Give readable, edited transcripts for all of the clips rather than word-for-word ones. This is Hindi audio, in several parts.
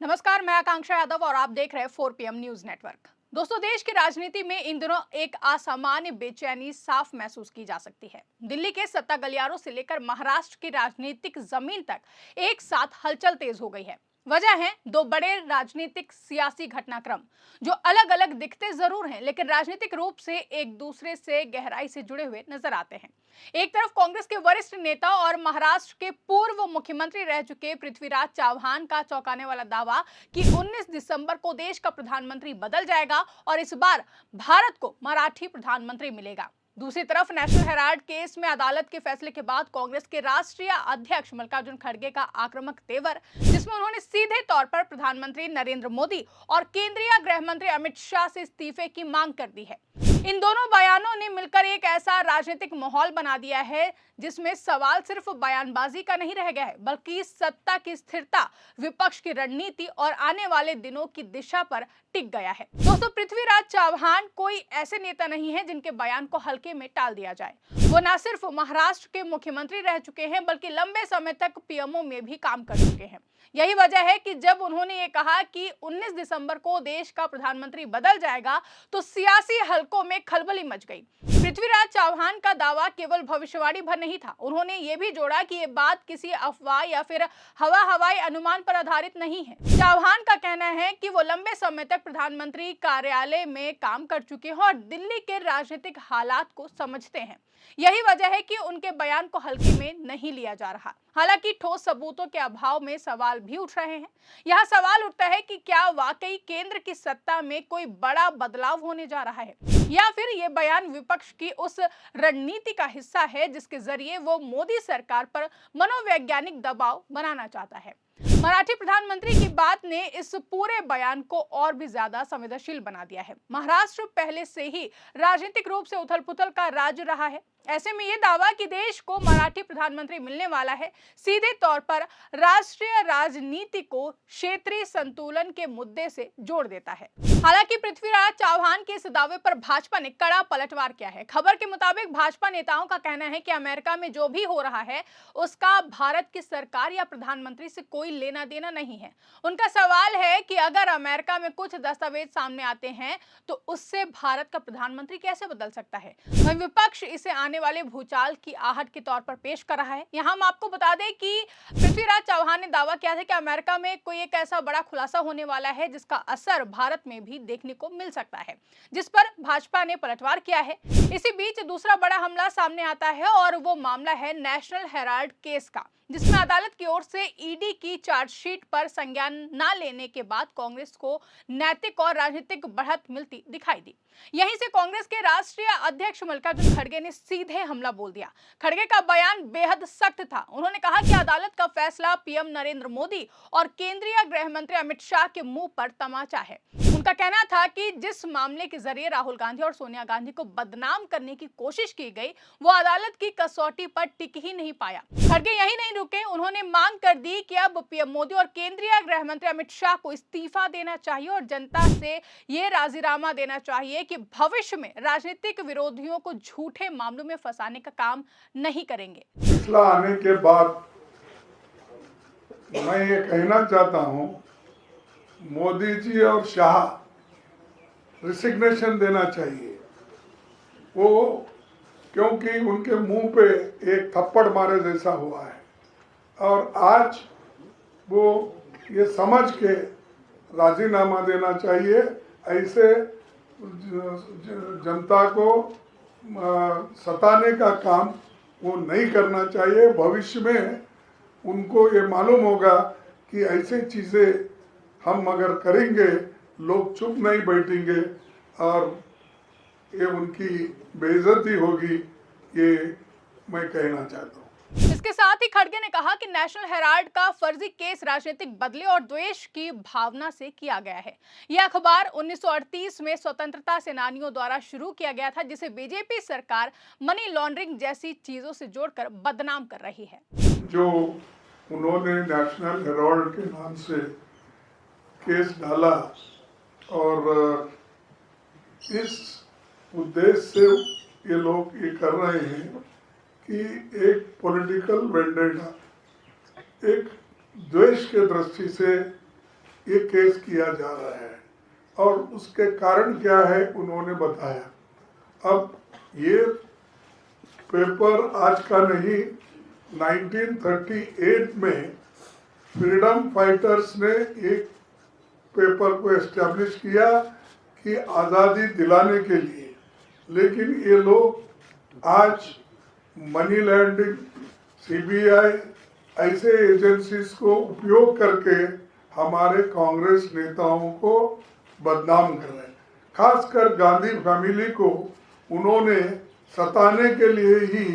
नमस्कार, मैं आकांक्षा यादव और आप देख रहे हैं 4 PM न्यूज नेटवर्क। दोस्तों, देश की राजनीति में इन दिनों एक असामान्य बेचैनी साफ महसूस की जा सकती है। दिल्ली के सत्ता गलियारों से लेकर महाराष्ट्र की राजनीतिक जमीन तक एक साथ हलचल तेज हो गई है। वजह है दो बड़े राजनीतिक सियासी घटनाक्रम जो अलग अलग दिखते जरूर हैं, लेकिन राजनीतिक रूप से एक दूसरे से गहराई से जुड़े हुए नजर आते हैं। एक तरफ कांग्रेस के वरिष्ठ नेता और महाराष्ट्र के पूर्व मुख्यमंत्री रह चुके पृथ्वीराज चव्हाण का चौंकाने वाला दावा कि 19 दिसंबर को देश का प्रधानमंत्री बदल जाएगा और इस बार भारत को मराठी प्रधानमंत्री मिलेगा। दूसरी तरफ नेशनल हेराल्ड केस में अदालत के फैसले के बाद कांग्रेस के राष्ट्रीय अध्यक्ष मल्लिकार्जुन खड़गे का आक्रामक तेवर, जिसमें उन्होंने सीधे तौर पर प्रधानमंत्री नरेंद्र मोदी और केंद्रीय गृह मंत्री अमित शाह से इस्तीफे की मांग कर दी है। इन दोनों बयानों ने मिलकर एक ऐसा राजनीतिक माहौल बना दिया है जिसमें सवाल सिर्फ बयानबाजी का नहीं रह गया है, बल्कि सत्ता की स्थिरता, विपक्ष की रणनीति और आने वाले दिनों की दिशा पर टिक गया है। दोस्तों, पृथ्वीराज चव्हाण कोई ऐसे नेता नहीं है जिनके बयान को हल्के में टाल दिया जाए। वो न सिर्फ महाराष्ट्र के मुख्यमंत्री रह चुके हैं, बल्कि लंबे समय तक पीएमओ में भी काम कर चुके हैं। यही वजह है कि जब उन्होंने ये कहा कि 19 दिसंबर को देश का प्रधानमंत्री बदल जाएगा, तो सियासी हलकों में खलबली मच गई। पृथ्वीराज चव्हाण का दावा केवल भविष्यवाणी भर नहीं था, उन्होंने ये भी जोड़ा कि ये बात किसी अफवाह या फिर हवाई अनुमान पर आधारित नहीं है। चव्हाण का कहना है कि वो लंबे समय तक प्रधानमंत्री कार्यालय में काम कर चुके हैं और दिल्ली के राजनीतिक हालात को समझते हैं। यही वजह है कि उनके बयान को हल्के में नहीं लिया जा रहा। हालांकि ठोस सबूतों के अभाव में सवाल भी उठ रहे हैं। यह सवाल उठता है कि क्या वाकई केंद्र की सत्ता में कोई बड़ा बदलाव होने जा रहा है, या फिर ये बयान विपक्ष की उस रणनीति का हिस्सा है जिसके जरिए वो मोदी सरकार पर मनोवैज्ञानिक दबाव बनाना चाहता है। मराठी प्रधानमंत्री की बात ने इस पूरे बयान को और भी ज्यादा संवेदनशील बना दिया है। महाराष्ट्र पहले से ही राजनीतिक रूप से उथल-पुथल का राज्य रहा है। ऐसे में ये दावा कि देश को मराठी प्रधानमंत्री मिलने वाला है, सीधे तौर पर राष्ट्रीय राजनीति को क्षेत्रीय संतुलन के मुद्दे से जोड़ देता है। हालांकि पृथ्वीराज चव्हाण के इस दावे पर भाजपा ने कड़ा पलटवार किया है। खबर के मुताबिक भाजपा नेताओं का कहना है कि अमेरिका में जो भी हो रहा है उसका भारत की सरकार या प्रधानमंत्री से कोई लेना देना नहीं है। उनका सवाल है कि अगर अमेरिका में कुछ दस्तावेज सामने आते हैं तो उससे भारत का प्रधानमंत्री कैसे बदल सकता है। वहीं विपक्ष इसे आने वाले भूचाल की आहट के तौर पर पेश कर रहा है। यहाँ हम आपको बता दें कि पृथ्वीराज चव्हाण ने दावा किया था कि अमेरिका में कोई एक ऐसा बड़ा खुलासा होने वाला है जिसका असर भारत में भी देखने को मिल सकता है, जिस पर भाजपा ने पलटवार किया है। इसी बीच दूसरा बड़ा हमला सामने आता है और वो मामला है नेशनल हेराल्ड केस का, जिसमें अदालत की ओर से ईडी की चार्जशीट पर संज्ञान न लेने के बाद कांग्रेस को नैतिक और राजनीतिक बढ़त मिलती दिखाई दी। यहीं से कांग्रेस के राष्ट्रीय अध्यक्ष मल्लिकार्जुन खड़गे ने सीधे हमला बोल दिया। खड़गे का बयान बेहद सख्त था। उन्होंने कहा कि अदालत का फैसला पीएम नरेंद्र मोदी और केंद्रीय गृह मंत्री अमित शाह के मुंह पर तमाचा है। उनका कहना था कि जिस मामले के जरिए राहुल गांधी और सोनिया गांधी को बदनाम करने की कोशिश की गई, वो अदालत की कसौटी पर टिक ही नहीं पाया। खड़गे यही नहीं रुके, उन्होंने मांग कर दी कि अब पीएम मोदी और केंद्रीय गृह मंत्री अमित शाह को इस्तीफा देना चाहिए और जनता से ये राजीनामा देना चाहिए कि भविष्य में राजनीतिक विरोधियों को झूठे मामलों में फंसाने का काम नहीं करेंगे। फैसला आने के बाद मैं ये कहना चाहता हूँ, मोदी जी और शाह रिसिग्नेशन देना चाहिए। वो क्योंकि उनके मुंह पे एक थप्पड़ मारे जैसा हुआ है और आज वो ये समझ के राजीनामा देना चाहिए। ऐसे जनता को सताने का काम वो नहीं करना चाहिए। भविष्य में उनको ये मालूम होगा कि ऐसे चीज़ें हम अगर करेंगे लोग चुप नहीं बैठेंगे और ये उनकी बेइज्जती होगी, ये मैं कहना चाहता हूँ। इसके साथ ही खड़गे ने कहा कि नेशनल हेराल्ड का फर्जी केस राजनीतिक बदले और द्वेष की भावना से किया गया है। यह अखबार 1938 में स्वतंत्रता सेनानियों द्वारा शुरू किया गया था, जिसे बीजेपी सरकार मनी लॉन्ड्रिंग जैसी चीजों से जोड़कर बदनाम कर रही है। जो उन्होंने नेशनल हेराल्ड के नाम से केस डाला और इस उद्देश्य से ये लोग ये कर रहे हैं कि एक पॉलिटिकल वेंडेटा, एक द्वेष के दृष्टि से ये केस किया जा रहा है और उसके कारण क्या है उन्होंने बताया। अब ये पेपर आज का नहीं, 1938 में फ्रीडम फाइटर्स ने एक पेपर को एस्टेब्लिश किया कि आज़ादी दिलाने के लिए, लेकिन ये लोग आज मनी लैंडिंग, सीबीआई ऐसे एजेंसीज को उपयोग करके हमारे कांग्रेस नेताओं को बदनाम कर रहे हैं। खासकर गांधी फैमिली को उन्होंने सताने के लिए ही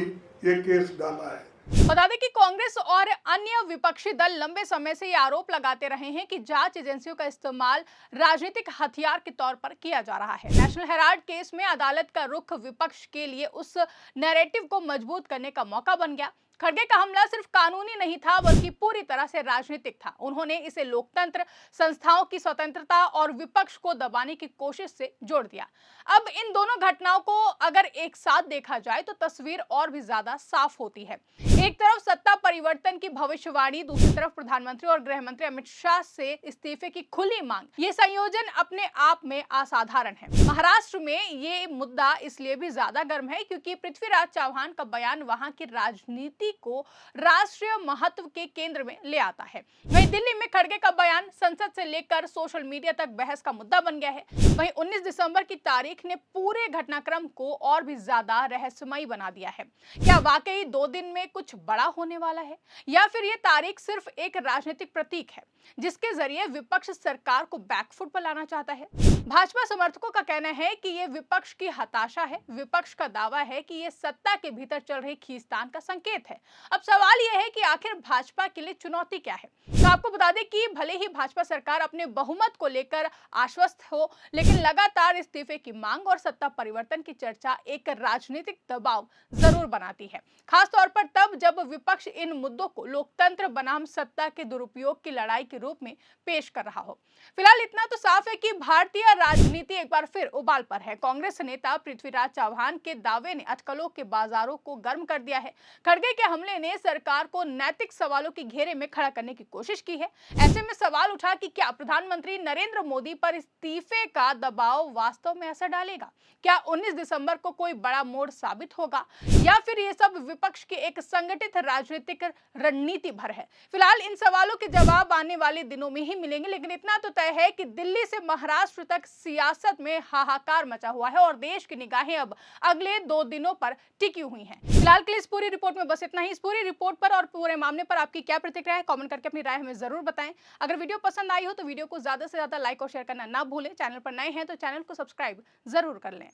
ये केस डाला है। बता दें कि कांग्रेस और अन्य विपक्षी दल लंबे समय से ये आरोप लगाते रहे हैं कि जांच एजेंसियों का इस्तेमाल राजनीतिक हथियार के तौर पर किया जा रहा है। नेशनल हेराल्ड केस में अदालत का रुख विपक्ष के लिए उस नैरेटिव को मजबूत करने का मौका बन गया। खड़गे का हमला सिर्फ कानूनी नहीं था बल्कि पूरी तरह से राजनीतिक था। उन्होंने इसे लोकतंत्र, संस्थाओं की स्वतंत्रता और विपक्ष को दबाने की कोशिश से जोड़ दिया। अब इन दोनों घटनाओं को अगर एक साथ देखा जाए तो तस्वीर और भी ज्यादा साफ होती है। एक तरफ सत्ता परिवर्तन की भविष्यवाणी, दूसरी तरफ प्रधानमंत्री और गृह मंत्री अमित शाह से इस्तीफे की खुली मांग। ये संयोजन अपने आप में असाधारण है। महाराष्ट्र में ये मुद्दा इसलिए भी ज्यादा गर्म है क्योंकि पृथ्वीराज चौहान का बयान वहां की राजनीति को राष्ट्रीय महत्व के केंद्र में ले आता है। वहीं दिल्ली में खड़गे का बयान संसद से लेकर सोशल मीडिया तक बहस का मुद्दा बन गया है। वहीं 19 दिसंबर की तारीख ने पूरे घटनाक्रम को और भी ज्यादा रहस्यमयी बना दिया है। क्या वाकई 2 दिन में कुछ बड़ा होने वाला है या फिर ये तारीख सिर्फ एक राजनीतिक प्रतीक है जिसके जरिए विपक्ष सरकार को बैकफुट पर लाना चाहता है? भाजपा समर्थकों का कहना है कि ये विपक्ष की हताशा है। विपक्ष का दावा है कि ये सत्ता के भीतर चल रही खींचतान का संकेत है। अब सवाल यह है कि आखिर भाजपा के लिए चुनौती क्या है? तो आपको बता दें कि भले ही भाजपा सरकार अपने बहुमत को लेकर आश्वस्त हो, लेकिन लगातार इस्तीफे की मांग और सत्ता परिवर्तन की चर्चा एक राजनीतिक दबाव जरूर बनाती है, खासतौर पर तब जब विपक्ष इन मुद्दों को लोकतंत्र बनाम सत्ता के दुरुपयोग की लड़ाई के रूप में पेश कर रहा हो। फिलहाल इतना तो साफ है कि भारतीय राजनीति एक बार फिर उबाल पर है। कांग्रेस नेता पृथ्वीराज चौहान के दावे ने अटकलों के बाजारों को गर्म कर दिया है। खड़गे के हमले ने सरकार को नैतिक सवालों के घेरे में खड़ा करने की कोशिश की है। ऐसे में सवाल उठा कि क्या प्रधानमंत्री नरेंद्र मोदी पर इस्तीफे का दबाव वास्तव में असर डालेगा? क्या 19 दिसंबर को कोई बड़ा मोड़ साबित होगा या फिर ये सब विपक्ष की एक संगठित राजनीतिक रणनीति भर है? फिलहाल इन सवालों के जवाब आने वाले दिनों में ही मिलेंगे, लेकिन इतना तो तय है कि दिल्ली से महाराष्ट्र तक सियासत में हाहाकार मचा हुआ है और देश की निगाहें अब अगले 2 दिनों पर टिकी हुई हैं। फिलहाल के लिए इस पूरी रिपोर्ट में बस इतना ही। इस पूरी रिपोर्ट पर और पूरे मामले पर आपकी क्या प्रतिक्रिया है, कमेंट करके अपनी राय हमें जरूर बताएं। अगर वीडियो पसंद आई हो तो वीडियो को ज्यादा से ज्यादा लाइक और शेयर करना ना भूलें। चैनल पर नए हैं तो चैनल को सब्सक्राइब जरूर कर लें।